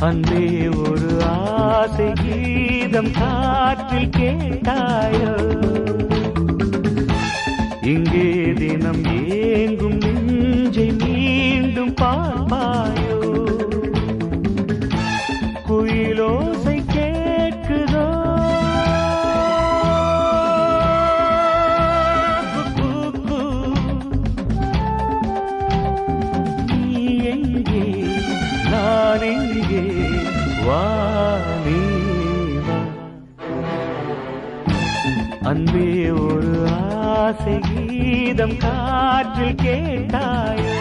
அன்பே ஒரு ஆசை கீதம் காற்றில் கேட்டாயோ இங்கே தினம் ஏங்கும் நெஞ்சை மீண்டும் பார்ப்பாயோ குயிலோசை கேட்குதோ நீ எங்கே நான் எங்கே வா நீ வா அன்பே ஒரு ஆசை கீதம் காற்றில் கேட்டாயோ